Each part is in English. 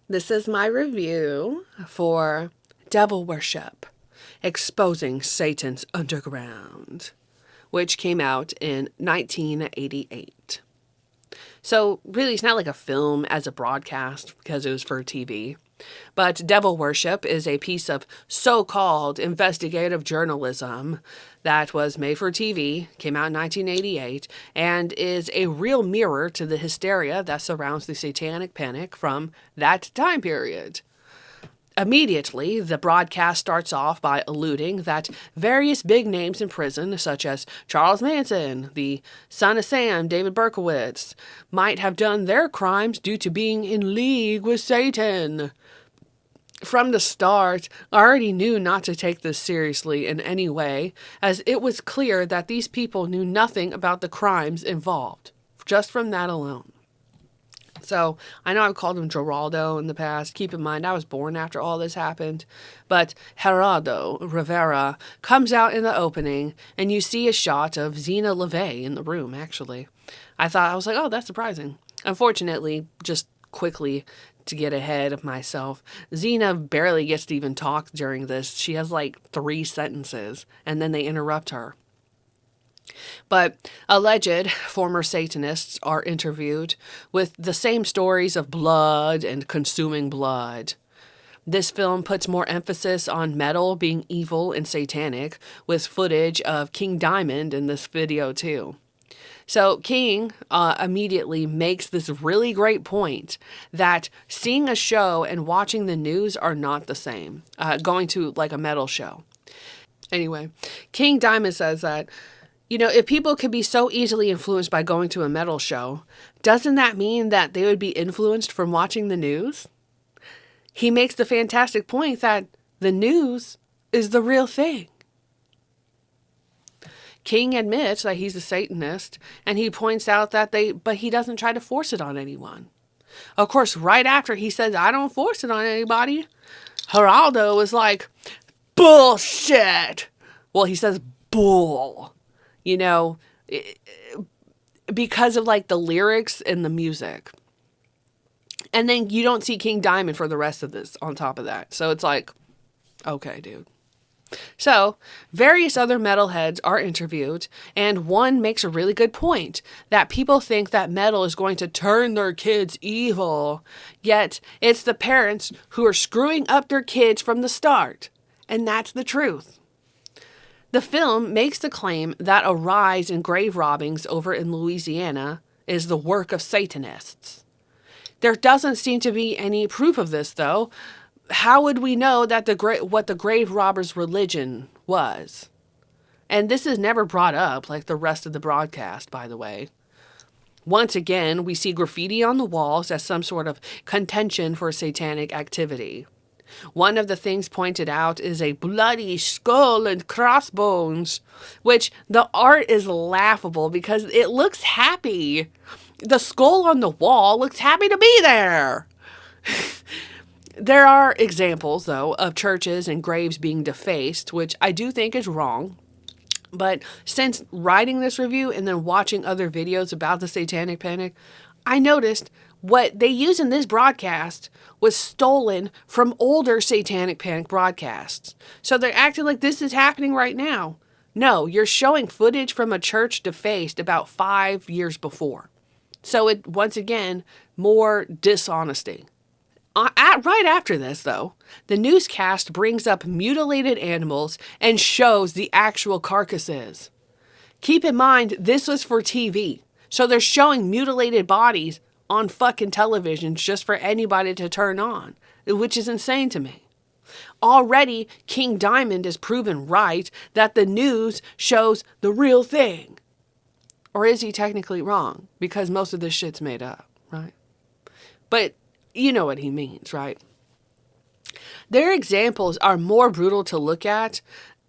This is my review for Devil Worship, Exposing Satan's Underground, which came out in 1988. So, really, it's not like a film as a broadcast because it was for TV. But Devil Worship is a piece of so called investigative journalism that was made for TV, came out in 1988, and is a real mirror to the hysteria that surrounds the satanic panic from that time period. Immediately, the broadcast starts off by alluding that various big names in prison, such as Charles Manson, the son of Sam, David Berkowitz, might have done their crimes due to being in league with Satan. From the start, I already knew not to take this seriously in any way, as it was clear that these people knew nothing about the crimes involved, just from that alone. So, I know I've called him Geraldo in the past. Keep in mind, I was born after all this happened. But Geraldo Rivera comes out in the opening, and you see a shot of Zena LeVay in the room, actually. I was like, oh, that's surprising. Unfortunately, just quickly to get ahead of myself, Xena barely gets to even talk during this. She has like 3 sentences, and then they interrupt her. But alleged former Satanists are interviewed with the same stories of blood and consuming blood. This film puts more emphasis on metal being evil and satanic, with footage of King Diamond in this video too. So King immediately makes this really great point that seeing a show and watching the news are not the same. Going to like a metal show. Anyway, King Diamond says that, if people could be so easily influenced by going to a metal show, doesn't that mean that they would be influenced from watching the news? He makes the fantastic point that the news is the real thing. King admits that he's a Satanist, and he points out that but he doesn't try to force it on anyone. Of course, right after he says, I don't force it on anybody, Geraldo is like, bullshit. Well, he says bull, because of like the lyrics and the music. And then you don't see King Diamond for the rest of this on top of that. So it's like, okay, dude. So, various other metalheads are interviewed, and one makes a really good point that people think that metal is going to turn their kids evil, yet it's the parents who are screwing up their kids from the start. And that's the truth. The film makes the claim that a rise in grave robbings over in Louisiana is the work of Satanists. There doesn't seem to be any proof of this, though. How would we know that what the grave robbers' religion was? And this is never brought up like the rest of the broadcast, by the way. Once again, we see graffiti on the walls as some sort of contention for satanic activity. One of the things pointed out is a bloody skull and crossbones, which the art is laughable because it looks happy. The skull on the wall looks happy to be there. There are examples, though, of churches and graves being defaced, which I do think is wrong. But since writing this review and then watching other videos about the Satanic Panic, I noticed what they use in this broadcast was stolen from older Satanic Panic broadcasts. So they're acting like this is happening right now. No, you're showing footage from a church defaced about 5 years before. So it, once again, more dishonesty. Right after this, though, the newscast brings up mutilated animals and shows the actual carcasses. Keep in mind, this was for TV, so they're showing mutilated bodies on fucking television just for anybody to turn on, which is insane to me. Already, King Diamond is proven right that the news shows the real thing. Or is he technically wrong? Because most of this shit's made up, right? But you know what he means, right? Their examples are more brutal to look at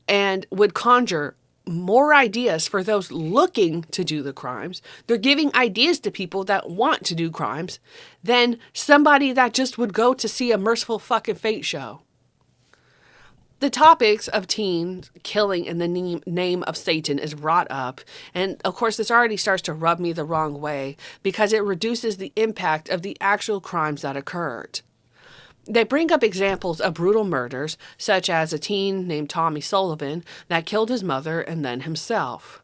and would conjure more ideas for those looking to do the crimes. They're giving ideas to people that want to do crimes than somebody that just would go to see a Merciful fucking Fate show. The topics of teens killing in the name of Satan is brought up, and of course this already starts to rub me the wrong way because it reduces the impact of the actual crimes that occurred. They bring up examples of brutal murders, such as a teen named Tommy Sullivan that killed his mother and then himself.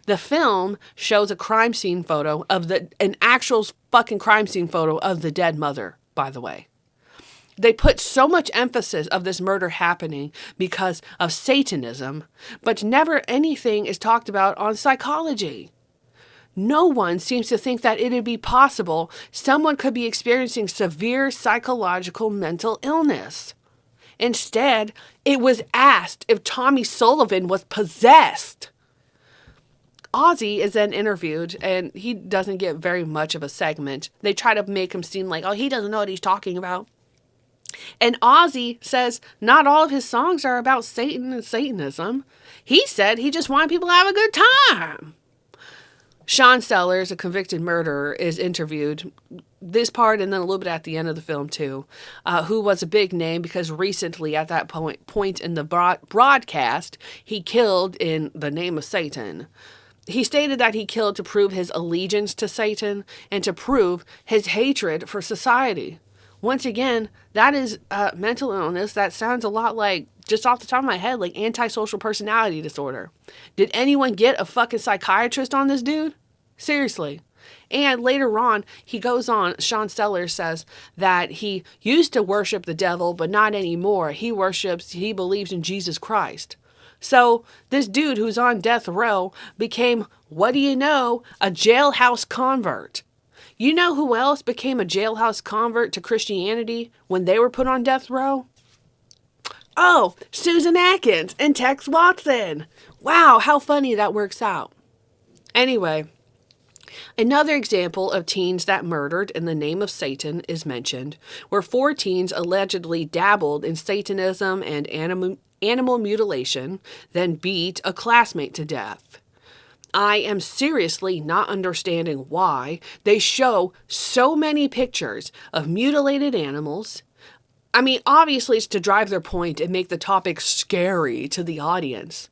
The film shows a crime scene photo of an actual fucking crime scene photo of the dead mother, by the way. They put so much emphasis of this murder happening because of Satanism, but never anything is talked about on psychology. No one seems to think that it would be possible someone could be experiencing severe psychological mental illness. Instead, it was asked if Tommy Sullivan was possessed. Ozzy is then interviewed, and he doesn't get very much of a segment. They try to make him seem like, oh, he doesn't know what he's talking about. And Ozzy says not all of his songs are about Satan and Satanism. He said he just wanted people to have a good time. Sean Sellers, a convicted murderer, is interviewed, this part and then a little bit at the end of the film too, who was a big name because recently at that point in the broadcast, he killed in the name of Satan. He stated that he killed to prove his allegiance to Satan and to prove his hatred for society. Once again, that is mental illness that sounds a lot like, just off the top of my head, like antisocial personality disorder. Did anyone get a fucking psychiatrist on this dude? Seriously. And later on, he goes on, Sean Sellers says that he used to worship the devil, but not anymore. He believes in Jesus Christ. So this dude who's on death row became, what do you know, a jailhouse convert. You know who else became a jailhouse convert to Christianity when they were put on death row? Oh, Susan Atkins and Tex Watson. Wow, how funny that works out. Anyway, another example of teens that murdered in the name of Satan is mentioned, where 4 teens allegedly dabbled in Satanism and animal mutilation, then beat a classmate to death. I am seriously not understanding why they show so many pictures of mutilated animals. I mean, obviously it's to drive their point and make the topic scary to the audience.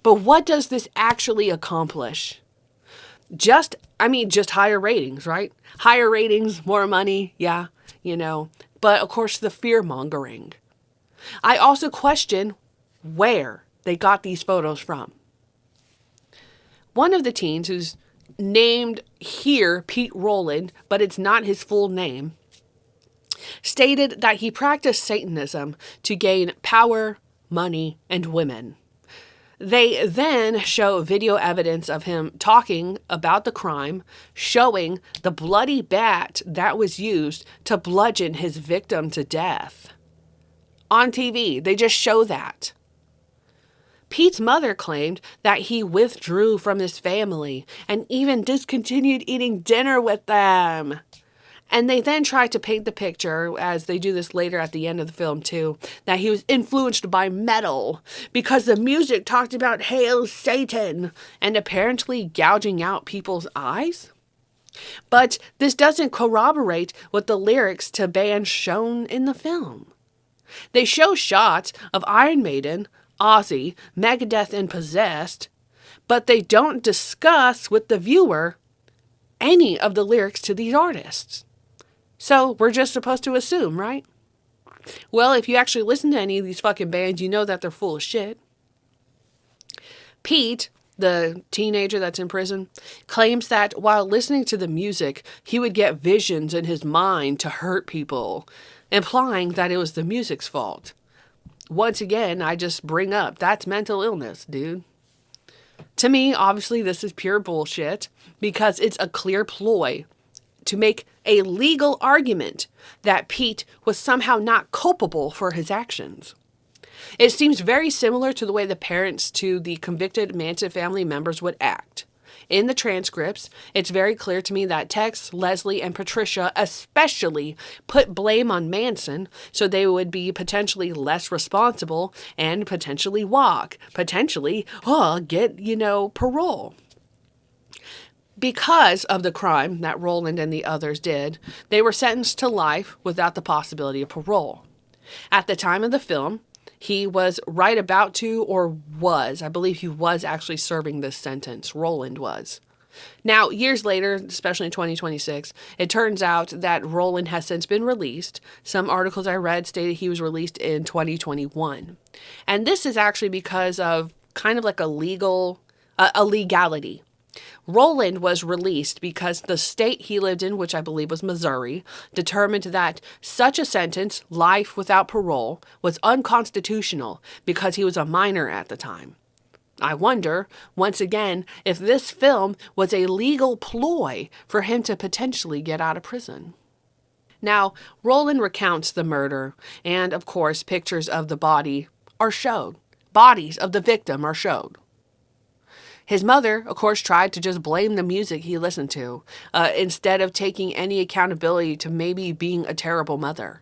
But what does this actually accomplish? Just higher ratings, right? Higher ratings, more money, yeah, But of course, the fear-mongering. I also question where they got these photos from. One of the teens, who's named here Pete Rowland, but it's not his full name, stated that he practiced Satanism to gain power, money, and women. They then show video evidence of him talking about the crime, showing the bloody bat that was used to bludgeon his victim to death. On TV, they just show that. Pete's mother claimed that he withdrew from his family and even discontinued eating dinner with them. And they then tried to paint the picture, as they do this later at the end of the film too, that he was influenced by metal because the music talked about Hail Satan and apparently gouging out people's eyes. But this doesn't corroborate what the lyrics to bands shown in the film. They show shots of Iron Maiden, Ozzy, Megadeth, and Possessed, but they don't discuss with the viewer any of the lyrics to these artists. So we're just supposed to assume, right? Well, if you actually listen to any of these fucking bands, you know that they're full of shit. Pete, the teenager that's in prison, claims that while listening to the music, he would get visions in his mind to hurt people, implying that it was the music's fault. Once again, I just bring up, that's mental illness, dude. To me, obviously, this is pure bullshit because it's a clear ploy to make a legal argument that Pete was somehow not culpable for his actions. It seems very similar to the way the parents to the convicted Manson family members would act. In the transcripts, it's very clear to me that Tex, Leslie, and Patricia especially put blame on Manson so they would be potentially less responsible and potentially get, parole. Because of the crime that Rowland and the others did, they were sentenced to life without the possibility of parole. At the time of the film, he was I believe he was actually serving this sentence. Rowland was. Now, years later, especially in 2026, it turns out that Roland has since been released. Some articles I read stated he was released in 2021. And this is actually because of kind of like a legality. Roland was released because the state he lived in, which I believe was Missouri, determined that such a sentence, life without parole, was unconstitutional because he was a minor at the time. I wonder, once again, if this film was a legal ploy for him to potentially get out of prison. Now, Roland recounts the murder, and of course, pictures of the body are showed. Bodies of the victim are showed. His mother, of course, tried to just blame the music he listened to, instead of taking any accountability to maybe being a terrible mother.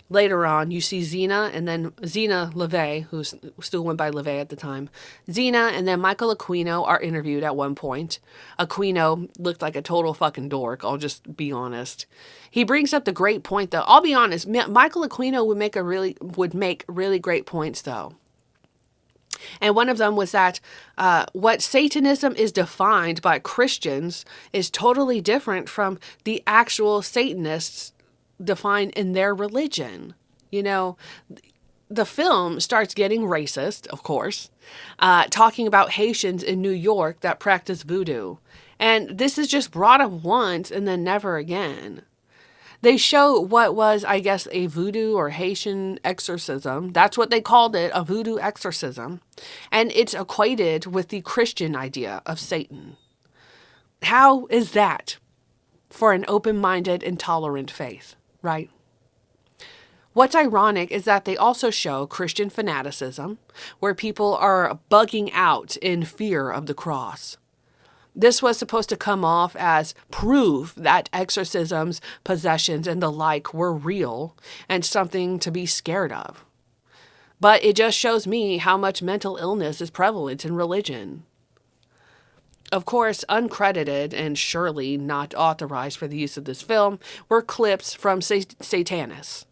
Later on, you see Zena LaVey, who still went by LaVey at the time. Zena and then Michael Aquino are interviewed at one point. Aquino looked like a total fucking dork, I'll just be honest. He brings up the great point, though. I'll be honest, Michael Aquino would make really great points, though. And one of them was that what Satanism is defined by Christians is totally different from the actual Satanists defined in their religion. You know, the film starts getting racist, of course, talking about Haitians in New York that practice voodoo. And this is just brought up once and then never again. They show what was, I guess, a voodoo or Haitian exorcism. That's what they called it, a voodoo exorcism. And it's equated with the Christian idea of Satan. How is that for an open-minded and tolerant faith, right? What's ironic is that they also show Christian fanaticism, where people are bugging out in fear of the cross. This was supposed to come off as proof that exorcisms, possessions, and the like were real and something to be scared of. But it just shows me how much mental illness is prevalent in religion. Of course, uncredited and surely not authorized for the use of this film were clips from Satanis,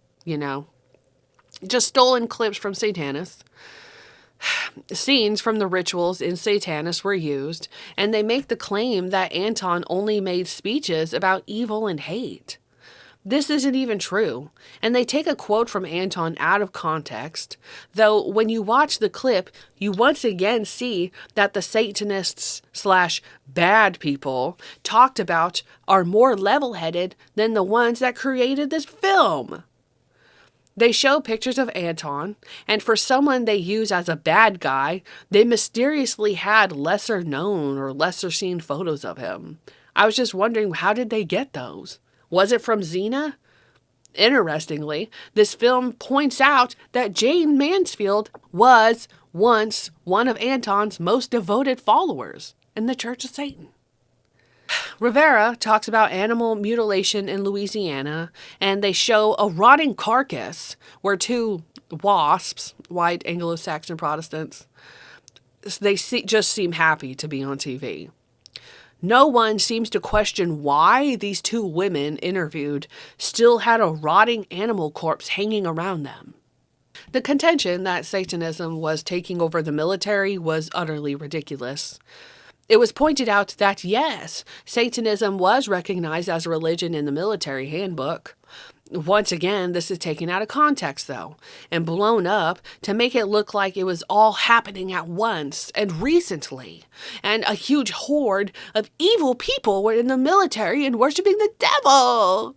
just stolen clips from Satanis. Scenes from the rituals in Satanis were used, and they make the claim that Anton only made speeches about evil and hate. This isn't even true, and they take a quote from Anton out of context, though when you watch the clip, you once again see that the Satanists/bad people talked about are more level-headed than the ones that created this film. They show pictures of Anton, and for someone they use as a bad guy, they mysteriously had lesser known or lesser seen photos of him. I was just wondering, how did they get those? Was it from Zena? Interestingly, this film points out that Jayne Mansfield was once one of Anton's most devoted followers in the Church of Satan. Rivera talks about animal mutilation in Louisiana, and they show a rotting carcass where two WASPs, white Anglo-Saxon Protestants, just seem happy to be on TV. No one seems to question why these two women interviewed still had a rotting animal corpse hanging around them. The contention that Satanism was taking over the military was utterly ridiculous. It was pointed out that, yes, Satanism was recognized as a religion in the military handbook. Once again, this is taken out of context, though, and blown up to make it look like it was all happening at once and recently, and a huge horde of evil people were in the military and worshiping the devil.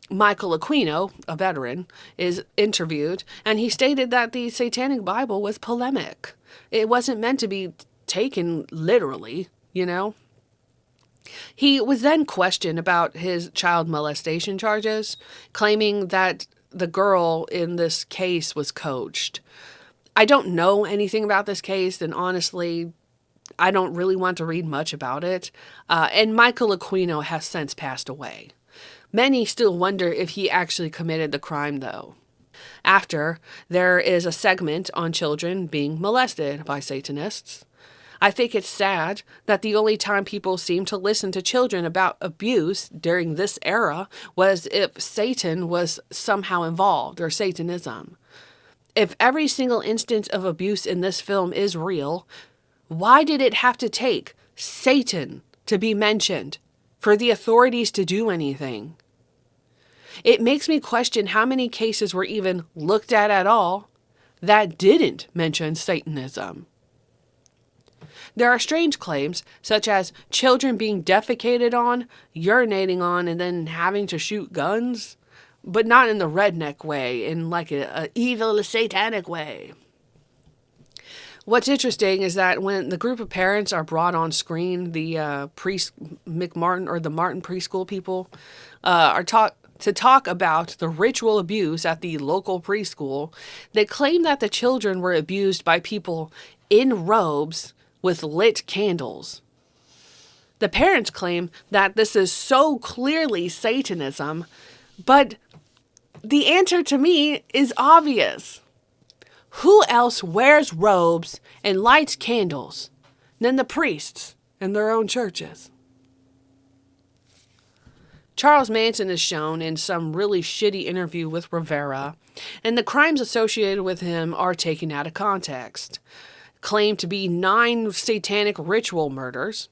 Michael Aquino, a veteran, is interviewed, and he stated that the Satanic Bible was polemic. It wasn't meant to be taken literally, He was then questioned about his child molestation charges, claiming that the girl in this case was coached. I don't know anything about this case, and honestly, I don't really want to read much about it. And Michael Aquino has since passed away. Many still wonder if he actually committed the crime, though. After, there is a segment on children being molested by Satanists. I think it's sad that the only time people seem to listen to children about abuse during this era was if Satan was somehow involved, or Satanism. If every single instance of abuse in this film is real, why did it have to take Satan to be mentioned for the authorities to do anything. It makes me question how many cases were even looked at all that didn't mention Satanism. There are strange claims, such as children being defecated on, urinating on, and then having to shoot guns, but not in the redneck way, in like a evil satanic way. What's interesting is that when the group of parents are brought on screen, the McMartin or the Martin preschool people are taught to talk about the ritual abuse at the local preschool. They claim that the children were abused by people in robes with lit candles. The parents claim that this is so clearly Satanism, but the answer to me is obvious. Who else wears robes and lights candles than the priests in their own churches? Charles Manson is shown in some really shitty interview with Rivera, and the crimes associated with him are taken out of context. Claimed to be 9 satanic ritual murders.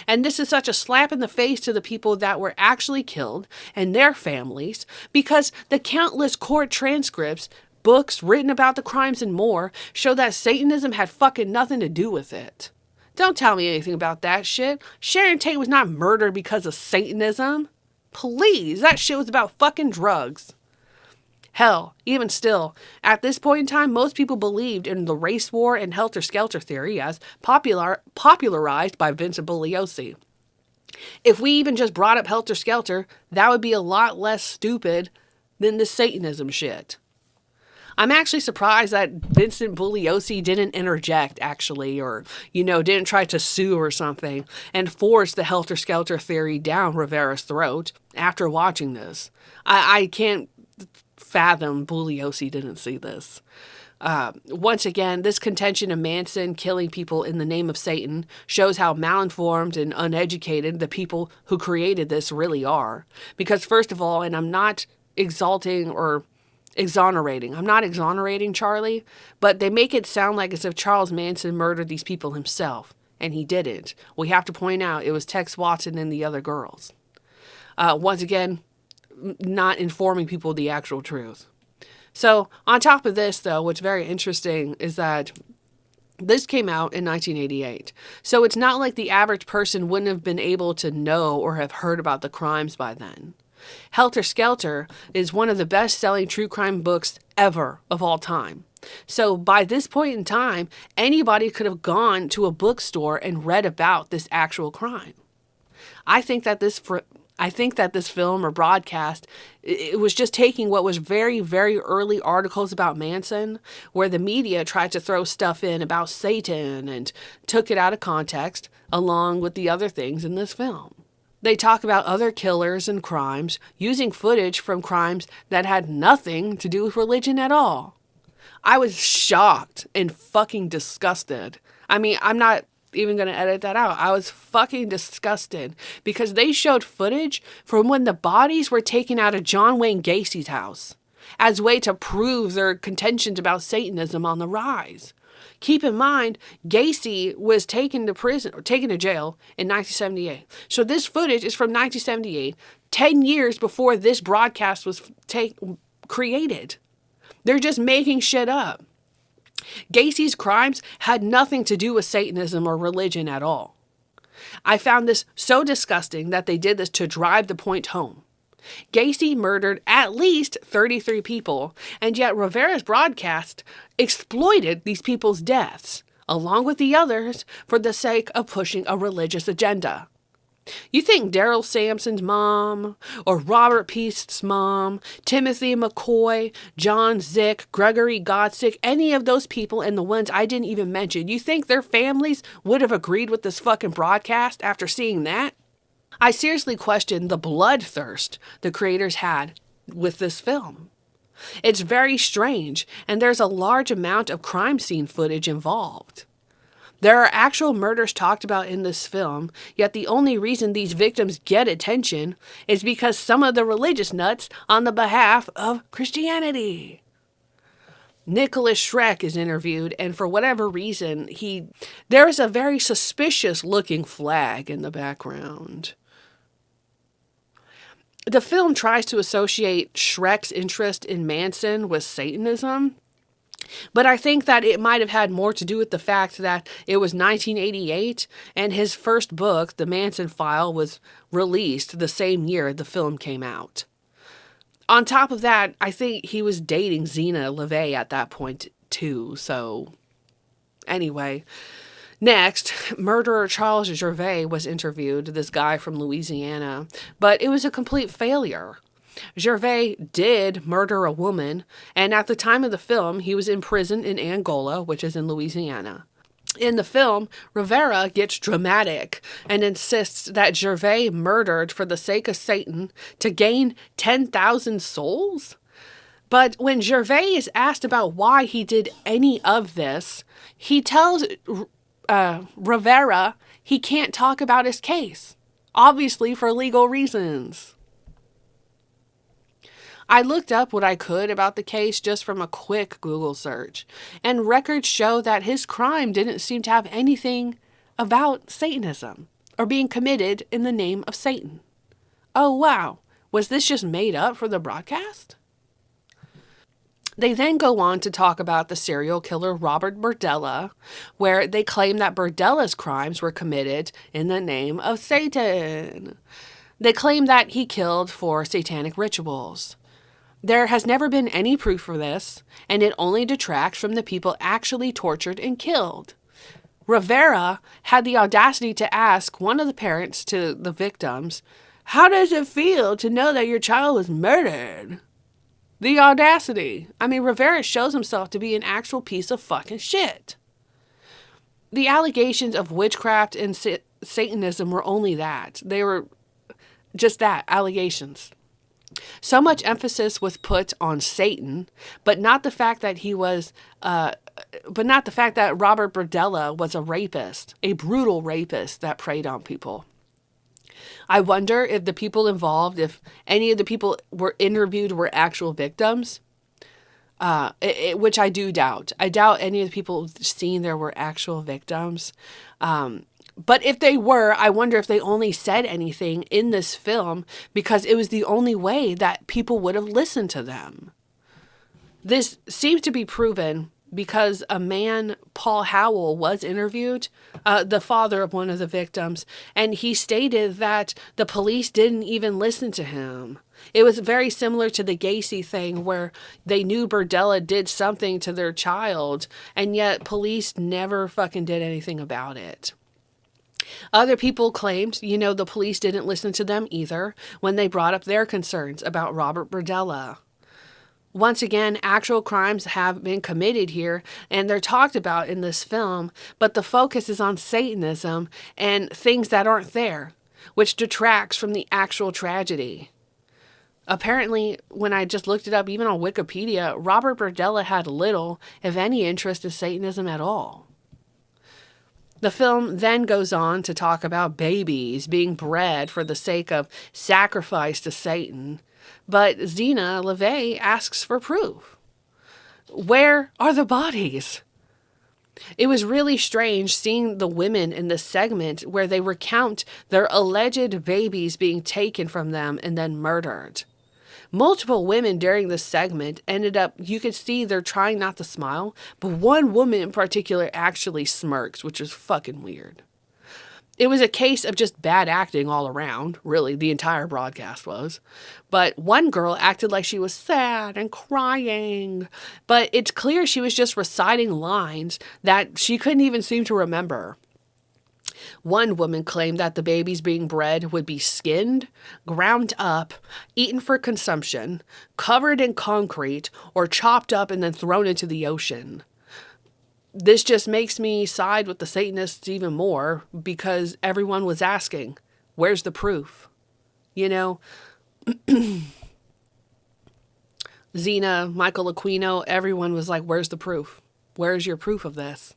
And this is such a slap in the face to the people that were actually killed and their families, because the countless court transcripts, books written about the crimes and more show that Satanism had fucking nothing to do with it. Don't tell me anything about that shit. Sharon Tate was not murdered because of Satanism. Please, that shit was about fucking drugs. Hell, even still, at this point in time, most people believed in the race war and helter-skelter theory as popularized by Vincent Bugliosi. If we even just brought up helter-skelter, that would be a lot less stupid than the Satanism shit. I'm actually surprised that Vincent Bugliosi didn't interject, actually, or, didn't try to sue or something and force the helter-skelter theory down Rivera's throat after watching this. I can't fathom Bugliosi didn't see this. Once again, this contention of Manson killing people in the name of Satan shows how malinformed and uneducated the people who created this really are. Because first of all, and I'm not exalting or exonerating. I'm not exonerating Charlie, but they make it sound like as if Charles Manson murdered these people himself, and he didn't. We have to point out it was Tex Watson and the other girls. Once again, not informing people the actual truth. So, on top of this, though, what's very interesting is that this came out in 1988. So it's not like the average person wouldn't have been able to know or have heard about the crimes by then. Helter Skelter is one of the best-selling true crime books ever of all time. So by this point in time, anybody could have gone to a bookstore and read about this actual crime. I think that this film or broadcast, it was just taking what was very, very early articles about Manson, where the media tried to throw stuff in about Satan and took it out of context, along with the other things in this film. They talk about other killers and crimes, using footage from crimes that had nothing to do with religion at all. I was shocked and fucking disgusted. I mean, I'm not even going to edit that out. I was fucking disgusted because they showed footage from when the bodies were taken out of John Wayne Gacy's house as a way to prove their contentions about Satanism on the rise. Keep in mind, Gacy was taken to jail in 1978. So this footage is from 1978, 10 years before this broadcast was created. They're just making shit up. Gacy's crimes had nothing to do with Satanism or religion at all. I found this so disgusting that they did this to drive the point home. Gacy murdered at least 33 people, and yet Rivera's broadcast exploited these people's deaths, along with the others, for the sake of pushing a religious agenda. You think Daryl Sampson's mom, or Robert Peast's mom, Timothy McCoy, John Zick, Gregory Godsick, any of those people and the ones I didn't even mention, you think their families would have agreed with this fucking broadcast after seeing that? I seriously question the bloodthirst the creators had with this film. It's very strange, and there's a large amount of crime scene footage involved. There are actual murders talked about in this film, yet the only reason these victims get attention is because some of the religious nuts on the behalf of Christianity. Nicholas Schreck is interviewed, and for whatever reason, there is a very suspicious looking flag in the background. The film tries to associate Schreck's interest in Manson with Satanism, but I think that it might have had more to do with the fact that it was 1988 and his first book, The Manson File, was released the same year the film came out. On top of that, I think he was dating Zena LeVay at that point too, so anyway. Next, murderer Charles Gervais was interviewed, this guy from Louisiana, but it was a complete failure. Gervais did murder a woman, and at the time of the film, he was imprisoned in Angola, which is in Louisiana. In the film, Rivera gets dramatic and insists that Gervais murdered for the sake of Satan to gain 10,000 souls. But when Gervais is asked about why he did any of this, he tells Rivera he can't talk about his case, obviously for legal reasons. I looked up what I could about the case just from a quick Google search, and records show that his crime didn't seem to have anything about Satanism or being committed in the name of Satan. Oh wow, was this just made up for the broadcast? They then go on to talk about the serial killer Robert Berdella, where they claim that Berdella's crimes were committed in the name of Satan. They claim that he killed for satanic rituals. There has never been any proof for this, and it only detracts from the people actually tortured and killed. Rivera had the audacity to ask one of the parents to the victims, "How does it feel to know that your child was murdered?" The audacity. I mean, Rivera shows himself to be an actual piece of fucking shit. The allegations of witchcraft and Satanism were only that. They were just that, allegations. So much emphasis was put on Satan, but not the fact that Robert Berdella was a rapist, a brutal rapist that preyed on people. I wonder if the people involved, if any of the people were interviewed were actual victims, which I do doubt. I doubt any of the people seen there were actual victims. But if they were, I wonder if they only said anything in this film because it was the only way that people would have listened to them. This seems to be proven because a man, Paul Howell, was interviewed, the father of one of the victims, and he stated that the police didn't even listen to him. It was very similar to the Gacy thing where they knew Berdella did something to their child, and yet police never fucking did anything about it. Other people claimed, the police didn't listen to them either when they brought up their concerns about Robert Berdella. Once again, actual crimes have been committed here, and they're talked about in this film, but the focus is on Satanism and things that aren't there, which detracts from the actual tragedy. Apparently, when I just looked it up, even on Wikipedia, Robert Berdella had little, if any, interest in Satanism at all. The film then goes on to talk about babies being bred for the sake of sacrifice to Satan, but Zena LeVay asks for proof. Where are the bodies? It was really strange seeing the women in this segment where they recount their alleged babies being taken from them and then murdered. Multiple women during this segment ended up, you could see they're trying not to smile, but one woman in particular actually smirks, which is fucking weird. It was a case of just bad acting all around, really, the entire broadcast was. But one girl acted like she was sad and crying, but it's clear she was just reciting lines that she couldn't even seem to remember. One woman claimed that the babies being bred would be skinned, ground up, eaten for consumption, covered in concrete, or chopped up and then thrown into the ocean. This just makes me side with the Satanists even more because everyone was asking, where's the proof? Zena, Michael Aquino, everyone was like, where's the proof? Where's your proof of this?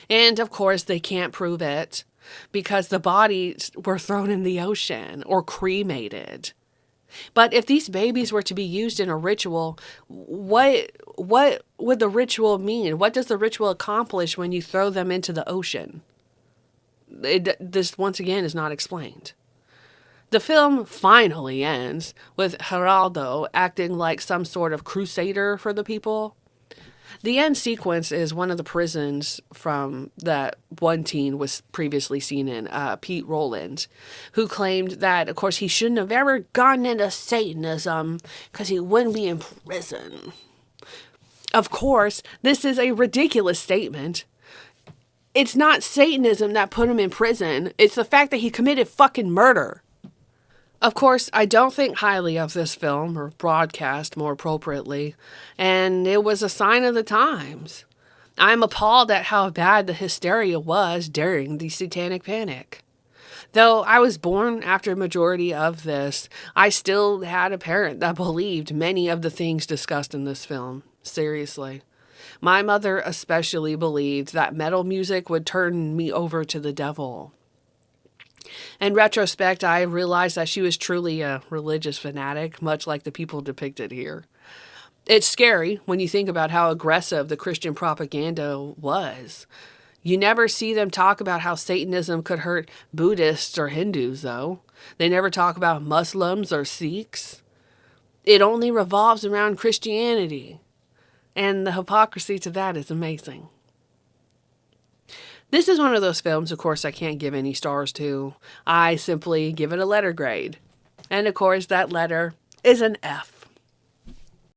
And of course, they can't prove it because the bodies were thrown in the ocean or cremated. But if these babies were to be used in a ritual, what would the ritual mean? What does the ritual accomplish when you throw them into the ocean? This, once again, is not explained. The film finally ends with Geraldo acting like some sort of crusader for the people. The end sequence is one of the prisons from that one teen was previously seen in, Pete Rowland, who claimed that, of course, he shouldn't have ever gone into Satanism because he wouldn't be in prison. Of course, this is a ridiculous statement. It's not Satanism that put him in prison. It's the fact that he committed fucking murder. Of course, I don't think highly of this film, or broadcast more appropriately, and it was a sign of the times. I'm appalled at how bad the hysteria was during the Satanic Panic. Though I was born after a majority of this, I still had a parent that believed many of the things discussed in this film. Seriously. My mother especially believed that metal music would turn me over to the devil. In retrospect, I realized that she was truly a religious fanatic, much like the people depicted here. It's scary when you think about how aggressive the Christian propaganda was. You never see them talk about how Satanism could hurt Buddhists or Hindus, though. They never talk about Muslims or Sikhs. It only revolves around Christianity. And the hypocrisy to that is amazing. This is one of those films, of course, I can't give any stars to. I simply give it a letter grade. And of course, that letter is an F.